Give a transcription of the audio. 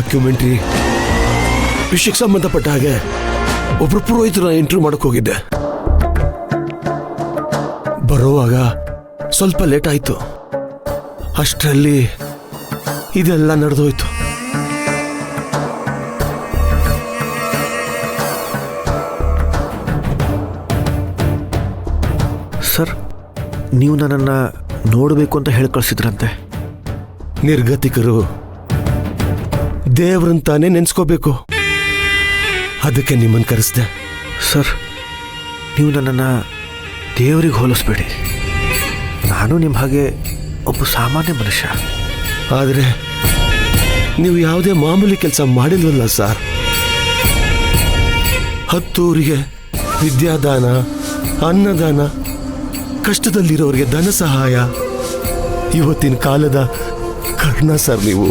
Documentary ವಿಷಯಕ್ಕೆ ಸಂಬಂಧಪಟ್ಟ ಹಾಗೆ ಒಬ್ರು ಪುರೋಹಿತರನ್ನ ಇಂಟರ್ವ್ಯೂ ಮಾಡಕ್ ಹೋಗಿದ್ದೆ. ಬರೋವಾಗ ಸ್ವಲ್ಪ ಲೇಟ್ ಆಯ್ತು. ಅಷ್ಟರಲ್ಲಿ ಇದೆಲ್ಲ ನಡೆದೋಯ್ತು. ಸರ್, ನೀವು ನನ್ನನ್ನು ನೋಡಬೇಕು ಅಂತ ಹೇಳಿ ಕಳಿಸಿದ್ರಂತೆ. ನಿರ್ಗತಿಕರು ದೇವ್ರಂತಾನೆ ನೆನ್ಸ್ಕೋಬೇಕು. ಅದಕ್ಕೆ ನಿಮ್ಮನ್ನು ಕರೆಸ್ದೆ. ಸರ್, ನೀವು ನನ್ನನ್ನು ದೇವರಿಗೆ ಹೋಲಿಸ್ಬೇಡಿ. ನಾನು ನಿಮ್ಮ ಹಾಗೆ ಒಬ್ಬ ಸಾಮಾನ್ಯ ಮನುಷ್ಯ. ಆದರೆ ನೀವು ಯಾವುದೇ ಮಾಮೂಲಿ ಕೆಲಸ ಮಾಡಿಲ್ವಲ್ಲ ಸರ್. 10 ಊರಿಗೆ ವಿದ್ಯಾದಾನ, ಅನ್ನದಾನ, ಕಷ್ಟದಲ್ಲಿರೋರಿಗೆ ಧನ ಸಹಾಯ, ಇವತ್ತಿನ ಕಾಲದ ಕರ್ಣ ಸರ್ ನೀವು.